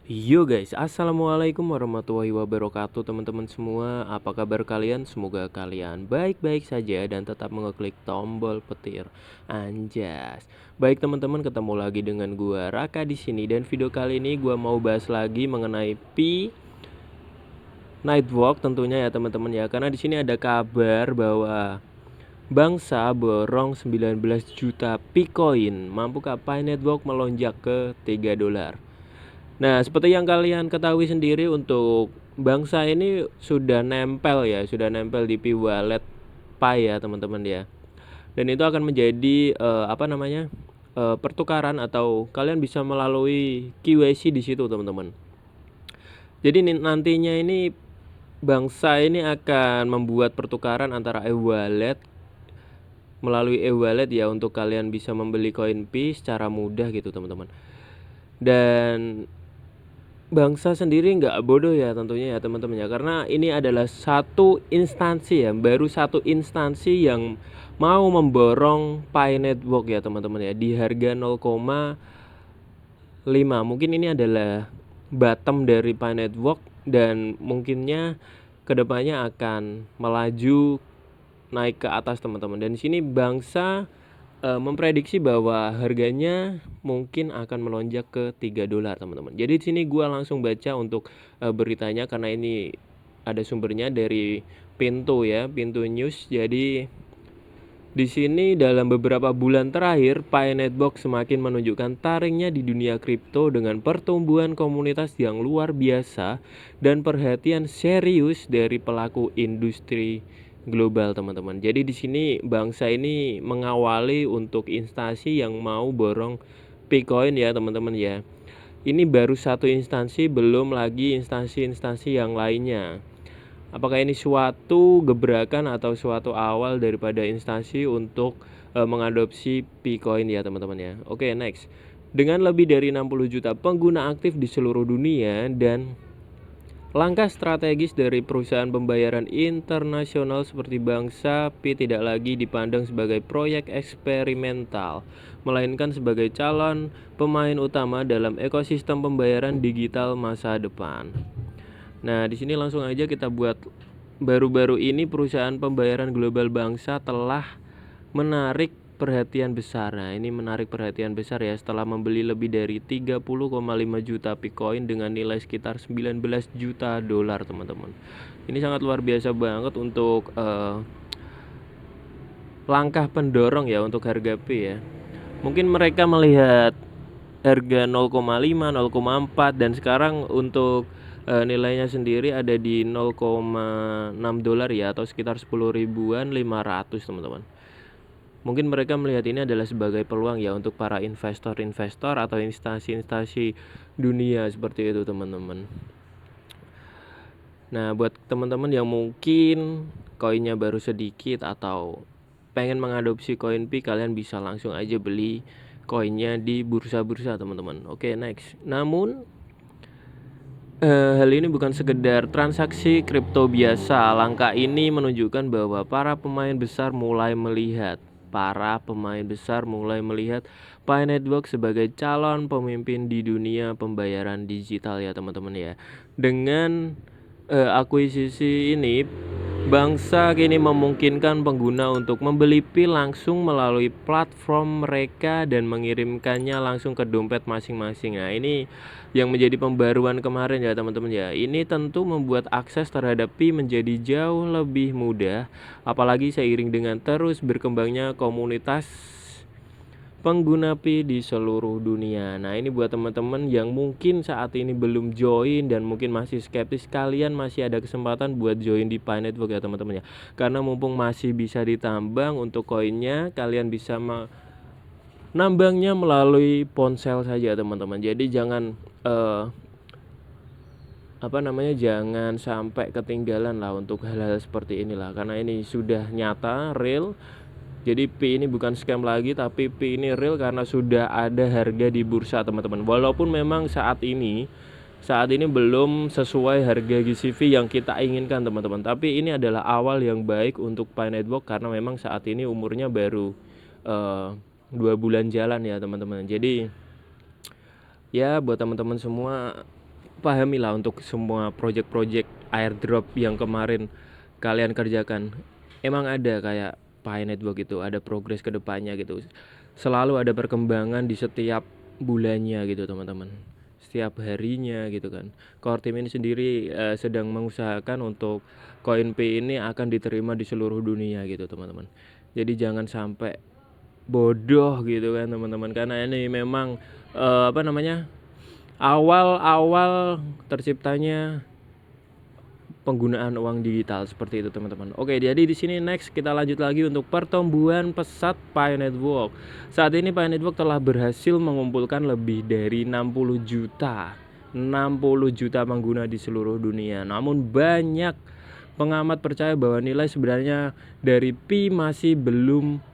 Yo guys, assalamualaikum warahmatullahi wabarakatuh teman-teman semua. Apa kabar kalian? Semoga kalian baik-baik saja dan tetap mengeklik tombol petir. Anjas. Baik teman-teman, ketemu lagi dengan gua Raka di sini dan video kali ini gua mau bahas lagi mengenai Nightwalk tentunya ya teman-teman ya. Karena di sini ada kabar bahwa Bangsa borong 19 juta Bitcoin. Mampukah Pi Network melonjak ke $3? Nah, seperti yang kalian ketahui sendiri untuk Bangsa ini sudah nempel ya, sudah nempel di Pi Wallet Pi ya teman-teman ya. Dan itu akan menjadi pertukaran atau kalian bisa melalui KYC di situ teman-teman. Jadi nantinya ini Bangsa ini akan membuat pertukaran antara e-wallet melalui e-wallet ya untuk kalian bisa membeli koin Pi secara mudah gitu teman-teman. Dan Bangsa sendiri nggak bodoh ya tentunya ya teman-teman ya, karena ini adalah satu instansi ya, baru satu instansi yang mau memborong Pi Network ya teman-teman ya di harga 0,5. Mungkin ini adalah bottom dari Pi Network dan mungkinnya kedepannya akan melaju naik ke atas teman-teman. Dan di sini Bangsa memprediksi bahwa harganya mungkin akan melonjak ke $3 teman-teman. Jadi di sini gua langsung baca untuk beritanya karena ini ada sumbernya dari Pintu ya, Pintu News. Jadi di sini dalam beberapa bulan terakhir, Pi Network semakin menunjukkan taringnya di dunia kripto dengan pertumbuhan komunitas yang luar biasa dan perhatian serius dari pelaku industri global, teman-teman. Jadi di sini Bangsa ini mengawali untuk instansi yang mau borong Bitcoin ya, teman-teman ya. Ini baru satu instansi, belum lagi instansi-instansi yang lainnya. Apakah ini suatu gebrakan atau suatu awal daripada instansi untuk mengadopsi Bitcoin ya teman-teman ya. Oke, next. Dengan lebih dari 60 juta pengguna aktif di seluruh dunia dan langkah strategis dari perusahaan pembayaran internasional seperti Bangsa, Pi tidak lagi dipandang sebagai proyek eksperimental, melainkan sebagai calon pemain utama dalam ekosistem pembayaran digital masa depan. Nah, di sini langsung aja kita buat. Baru-baru ini perusahaan pembayaran global Bangsa telah menarik perhatian besar. Nah, ini menarik perhatian besar ya setelah membeli lebih dari 30,5 juta Bitcoin dengan nilai sekitar 19 juta dolar, teman-teman. Ini sangat luar biasa banget untuk langkah pendorong ya untuk harga Pi ya. Mungkin mereka melihat harga 0,5, 0,4 dan sekarang untuk nilainya sendiri ada di 0,6 dolar ya atau sekitar 10.500 teman-teman. Mungkin mereka melihat ini adalah sebagai peluang ya untuk para investor-investor atau instansi-instansi dunia seperti itu teman-teman. Nah, buat teman-teman yang mungkin koinnya baru sedikit atau pengen mengadopsi koin Pi, kalian bisa langsung aja beli koinnya di bursa-bursa teman-teman. Oke, next. Namun hal ini bukan sekedar transaksi kripto biasa. Langkah ini menunjukkan bahwa para pemain besar mulai melihat Pi Network sebagai calon pemimpin di dunia pembayaran digital ya teman-teman ya. Dengan akuisisi ini, Bangsa kini memungkinkan pengguna untuk membeli Pi langsung melalui platform mereka dan mengirimkannya langsung ke dompet masing-masing. Nah, ini yang menjadi pembaruan kemarin ya teman-teman ya. Ini tentu membuat akses terhadap Pi menjadi jauh lebih mudah, apalagi seiring dengan terus berkembangnya komunitas pengguna Pi di seluruh dunia. Nah, ini buat teman-teman yang mungkin saat ini belum join dan mungkin masih skeptis, kalian masih ada kesempatan buat join di Pi Network ya teman-teman ya. Karena mumpung masih bisa ditambang untuk koinnya, kalian bisa nambangnya melalui ponsel saja teman-teman. Jadi jangan jangan sampai ketinggalan lah untuk hal-hal seperti inilah, karena ini sudah nyata, real. Jadi Pi ini bukan scam lagi, tapi Pi ini real karena sudah ada harga di bursa teman-teman. Walaupun memang saat ini belum sesuai harga GCV yang kita inginkan teman-teman. Tapi ini adalah awal yang baik untuk Pi Network karena memang saat ini umurnya baru 2 bulan jalan ya teman-teman. Jadi ya buat teman-teman semua, pahamilah untuk semua project-project airdrop yang kemarin kalian kerjakan. Emang ada kayak Pi Network itu ada progres ke depannya gitu. Selalu ada perkembangan di setiap bulannya gitu teman-teman. Setiap harinya gitu kan. Core team ini sendiri sedang mengusahakan untuk CoinP ini akan diterima di seluruh dunia gitu teman-teman. Jadi jangan sampai bodoh gitu kan teman-teman, karena ini memang awal-awal terciptanya penggunaan uang digital seperti itu teman-teman. Oke, jadi di sini next kita lanjut lagi untuk pertumbuhan pesat Pi Network. Saat ini Pi Network telah berhasil mengumpulkan lebih dari 60 juta pengguna di seluruh dunia. Namun banyak pengamat percaya bahwa nilai sebenarnya dari Pi masih belum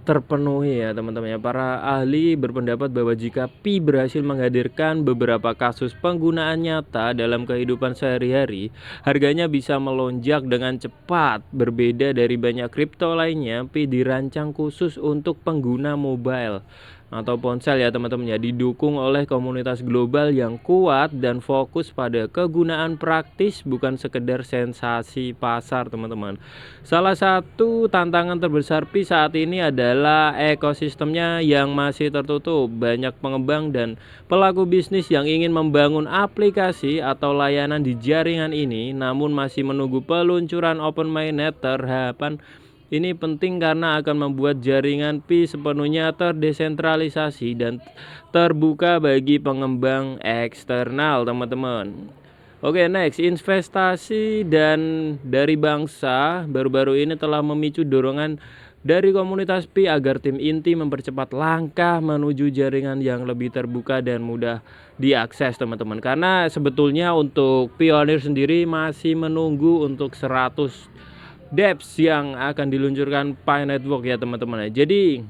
terpenuhi ya teman-teman ya. Para ahli berpendapat bahwa jika Pi berhasil menghadirkan beberapa kasus penggunaan nyata dalam kehidupan sehari-hari, harganya bisa melonjak dengan cepat. Berbeda dari banyak kripto lainnya, Pi dirancang khusus untuk pengguna mobile atau ponsel ya teman-teman ya, didukung oleh komunitas global yang kuat dan fokus pada kegunaan praktis bukan sekedar sensasi pasar teman-teman. Salah satu tantangan terbesar Pi saat ini adalah ekosistemnya yang masih tertutup. Banyak pengembang dan pelaku bisnis yang ingin membangun aplikasi atau layanan di jaringan ini namun masih menunggu peluncuran open mainnet. Terhadap ini penting karena akan membuat jaringan Pi sepenuhnya terdesentralisasi dan terbuka bagi pengembang eksternal teman-teman. Oke, next, investasi dan dari bangsa baru-baru ini telah memicu dorongan dari komunitas Pi agar tim inti mempercepat langkah menuju jaringan yang lebih terbuka dan mudah diakses teman-teman. Karena sebetulnya untuk Pioneer sendiri masih menunggu untuk 100 dApps yang akan diluncurkan Pi Network ya teman-teman. Jadi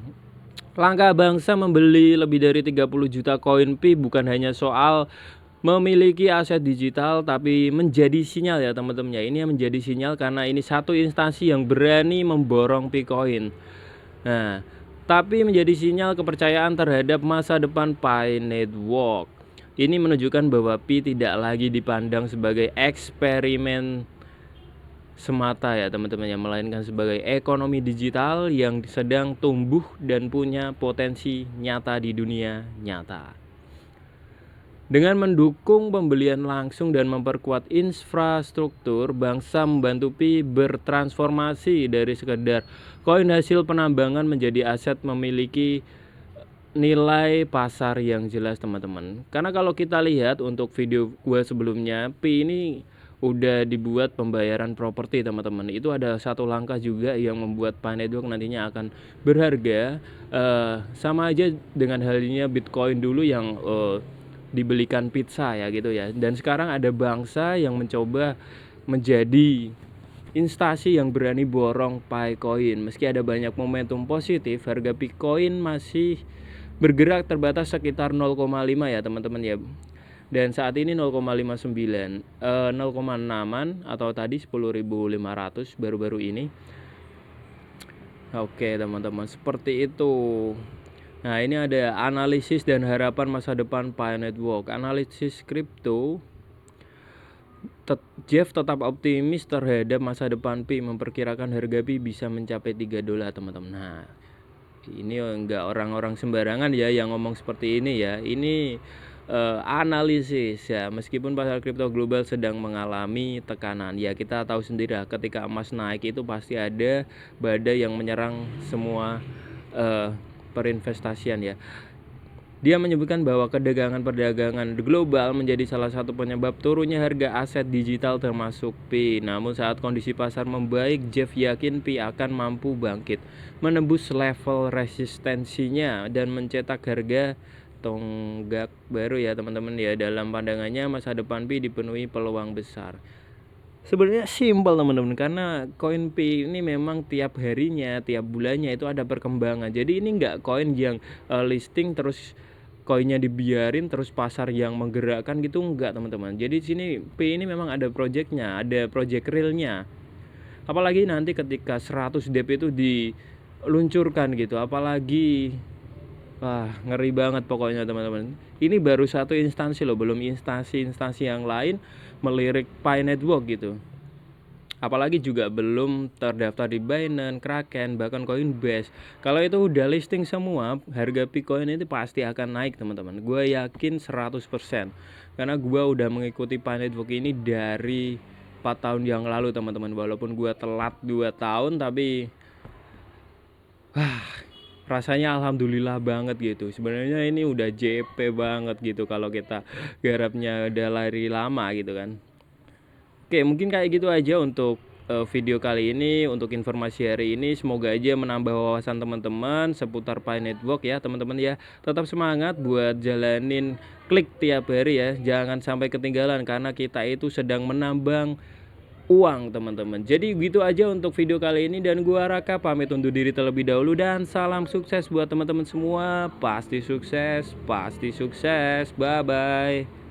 langkah bangsa membeli lebih dari 30 juta koin Pi bukan hanya soal memiliki aset digital tapi menjadi sinyal ya teman-teman ya. Ini menjadi sinyal karena ini satu instansi yang berani memborong Picoin. Nah, tapi menjadi sinyal kepercayaan terhadap masa depan Pi Network. Ini menunjukkan bahwa Pi tidak lagi dipandang sebagai eksperimen semata ya teman-teman ya, melainkan sebagai ekonomi digital yang sedang tumbuh dan punya potensi nyata di dunia nyata. Dengan mendukung pembelian langsung dan memperkuat infrastruktur, bangsa membantu Pi bertransformasi dari sekedar koin hasil penambangan menjadi aset memiliki nilai pasar yang jelas teman-teman. Karena kalau kita lihat untuk video gue sebelumnya, Pi ini udah dibuat pembayaran properti teman-teman. Itu ada satu langkah juga yang membuat Pi Network nantinya akan berharga, sama aja dengan halnya Bitcoin dulu yang dibelikan pizza ya gitu ya. Dan sekarang ada bangsa yang mencoba menjadi instansi yang berani borong Picoin. Meski ada banyak momentum positif, harga Bitcoin masih bergerak terbatas sekitar 0,5 ya teman-teman ya. Dan saat ini 0,59, 0,6an atau tadi 10.500 baru-baru ini. Oke teman-teman, seperti itu. Nah, ini ada analisis dan harapan masa depan Pi Network. Analisis kripto, Jeff tetap optimis terhadap masa depan Pi, memperkirakan harga Pi bisa mencapai $3 teman-teman. Nah, ini enggak orang-orang sembarangan ya yang ngomong seperti ini ya. Ini analisis ya. Meskipun pasar kripto global sedang mengalami tekanan, ya kita tahu sendiri lah, ketika emas naik itu pasti ada badai yang menyerang semua perinvestasian ya. Dia menyebutkan bahwa perdagangan global menjadi salah satu penyebab turunnya harga aset digital termasuk Pi. Namun saat kondisi pasar membaik, Jeff yakin Pi akan mampu bangkit, menembus level resistensinya dan mencetak harga tonggak baru ya teman-teman ya. Dalam pandangannya masa depan Pi dipenuhi peluang besar. Sebenarnya simpel teman-teman, karena koin Pi ini memang tiap harinya, tiap bulannya itu ada perkembangan. Jadi ini enggak koin yang listing terus koinnya dibiarin terus pasar yang menggerakkan gitu, enggak teman-teman. Jadi di sini Pi ini memang ada projectnya, ada project realnya. Apalagi nanti ketika 100 dApp itu diluncurkan gitu, apalagi Wah, ngeri banget pokoknya teman-teman. Ini baru satu instansi loh, belum instansi-instansi yang lain melirik Pi Network gitu. Apalagi juga belum terdaftar di Binance, Kraken, bahkan Coinbase. Kalau itu udah listing semua, harga Bitcoin itu pasti akan naik teman-teman. Gue yakin 100%. Karena gue udah mengikuti Pi Network ini dari 4 tahun yang lalu teman-teman. Walaupun gue telat 2 tahun tapi rasanya alhamdulillah banget gitu. Sebenarnya ini udah JP banget gitu kalau kita garapnya udah lari lama gitu kan. Oke, mungkin kayak gitu aja untuk video kali ini, untuk informasi hari ini. Semoga aja menambah wawasan teman-teman seputar Pi Network ya, teman-teman ya. Tetap semangat buat jalanin klik tiap hari ya. Jangan sampai ketinggalan karena kita itu sedang menambang uang teman-teman. Jadi gitu aja untuk video kali ini dan gua Raka pamit undur diri terlebih dahulu dan salam sukses buat teman-teman semua. Pasti sukses, pasti sukses. Bye bye.